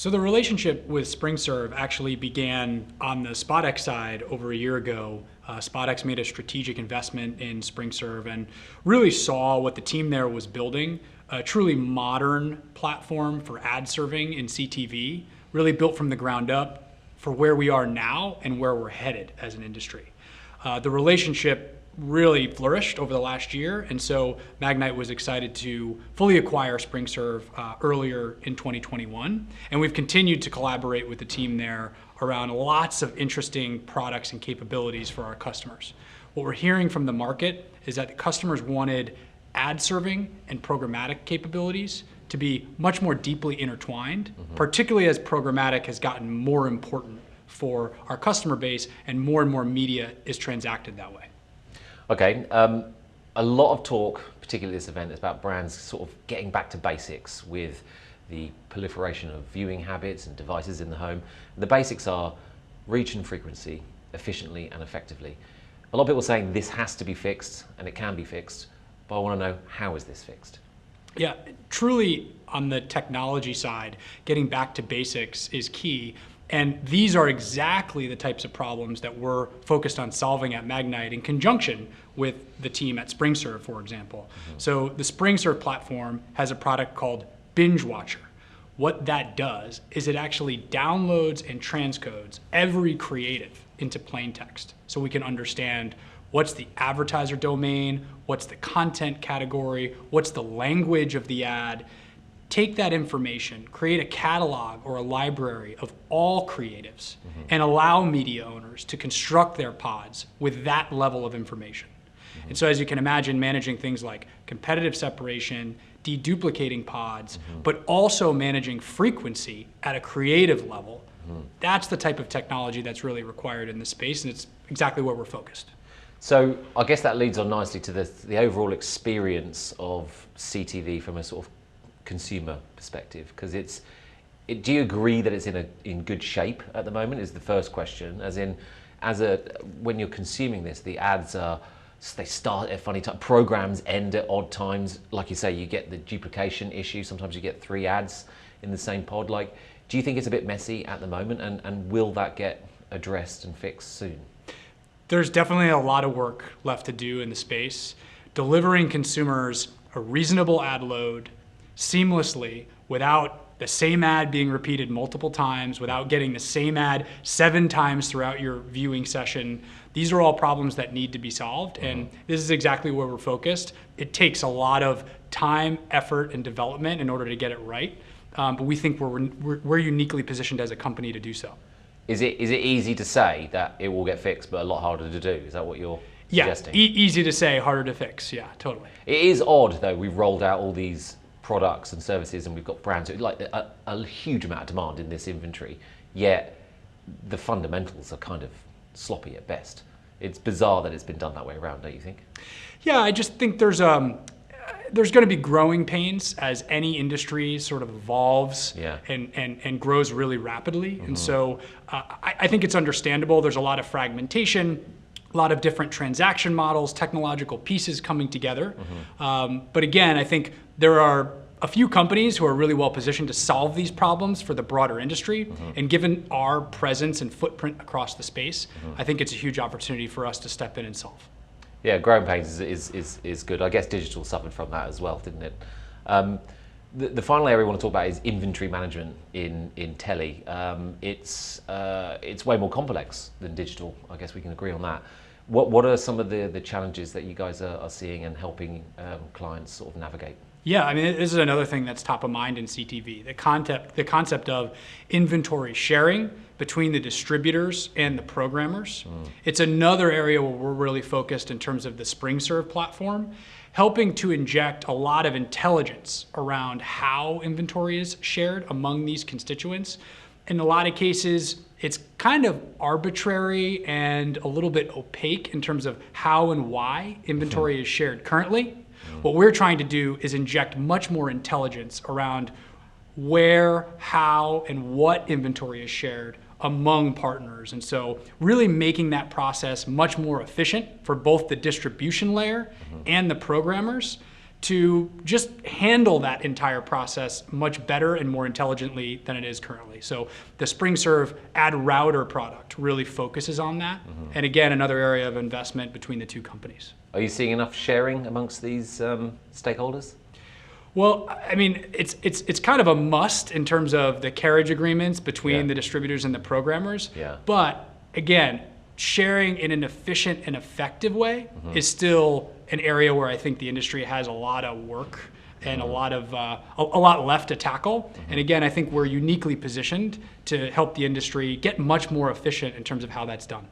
So the relationship with SpringServe actually began on the SpotX side over a year ago. SpotX made a strategic investment in SpringServe and really saw what the team there was building, a truly modern platform for ad serving in CTV, really built from the ground up for where we are now and where we're headed as an industry. The relationship really flourished over the last year, and so Magnite was excited to fully acquire SpringServe earlier in 2021, and we've continued to collaborate with the team there around lots of interesting products and capabilities for our customers. What we're hearing from the market is that the customers wanted ad serving and programmatic capabilities to be much more deeply intertwined, particularly as programmatic has gotten more important for our customer base and more media is transacted that way. Okay, a lot of talk, particularly this event, is about brands sort of getting back to basics with the proliferation of viewing habits and devices in the home. The basics are reach and frequency efficiently and effectively. A lot of people are saying this has to be fixed, and it can be fixed, but I want to know, how is this fixed? Yeah, truly on the technology side, getting back to basics is key. And these are exactly the types of problems that we're focused on solving at Magnite in conjunction with the team at SpringServe, for example. So the SpringServe platform has a product called Binge Watcher. What that does is it actually downloads and transcodes every creative into plain text so we can understand what's the advertiser domain, what's the content category, what's the language of the ad. Take that information, create a catalog or a library of all creatives, and allow media owners to construct their pods with that level of information. And so as you can imagine, managing things like competitive separation, deduplicating pods, but also managing frequency at a creative level, that's the type of technology that's really required in this space, and it's exactly where we're focused. So I guess that leads on nicely to the overall experience of CTV from a sort of consumer perspective, because do you agree that it's in good shape at the moment, is the first question. When you're consuming this, the ads they start at funny times, programs end at odd times, like you say, you get the duplication issue, sometimes you get 3 ads in the same pod. Like, do you think it's a bit messy at the moment, and will that get addressed and fixed soon? There's definitely a lot of work left to do in the space. Delivering consumers a reasonable ad load seamlessly without the same ad being repeated multiple times, without getting the same ad 7 times throughout your viewing session. These are all problems that need to be solved, and this is exactly where we're focused. It takes a lot of time, effort, and development in order to get it right, but we think we're uniquely positioned as a company to do so. Is it easy to say that it will get fixed, but a lot harder to do? Is that what you're suggesting? Yeah, easy to say, harder to fix. Yeah, totally. It is odd, though. We've rolled out all these products and services, and we've got brands with like a huge amount of demand in this inventory, yet the fundamentals are kind of sloppy at best. It's bizarre that it's been done that way around, don't you think? Yeah, I just think there's going to be growing pains as any industry sort of evolves and grows really rapidly. And so I think it's understandable. There's a lot of fragmentation, a lot of different transaction models, technological pieces coming together. But again, I think there are a few companies who are really well positioned to solve these problems for the broader industry. And given our presence and footprint across the space, I think it's a huge opportunity for us to step in and solve. Yeah, growing pains is good. I guess digital suffered from that as well, didn't it? The final area we want to talk about is inventory management in tele. It's way more complex than digital. I guess we can agree on that. What are some of the challenges that you guys are seeing and helping clients sort of navigate? Yeah, I mean, this is another thing that's top of mind in CTV. The concept of inventory sharing between the distributors and the programmers. It's another area where we're really focused in terms of the SpringServe platform, helping to inject a lot of intelligence around how inventory is shared among these constituents. In a lot of cases, it's kind of arbitrary and a little bit opaque in terms of how and why inventory is shared currently. What we're trying to do is inject much more intelligence around where, how, and what inventory is shared among partners. And so really making that process much more efficient for both the distribution layer and the programmers to just handle that entire process much better and more intelligently than it is currently. So the SpringServe add router product really focuses on that. And again, another area of investment between the two companies. Are you seeing enough sharing amongst these stakeholders? Well, I mean, it's kind of a must in terms of the carriage agreements between the distributors and the programmers. Yeah. But again, sharing in an efficient and effective way is still an area where I think the industry has a lot of work and a lot left to tackle. And again, I think we're uniquely positioned to help the industry get much more efficient in terms of how that's done.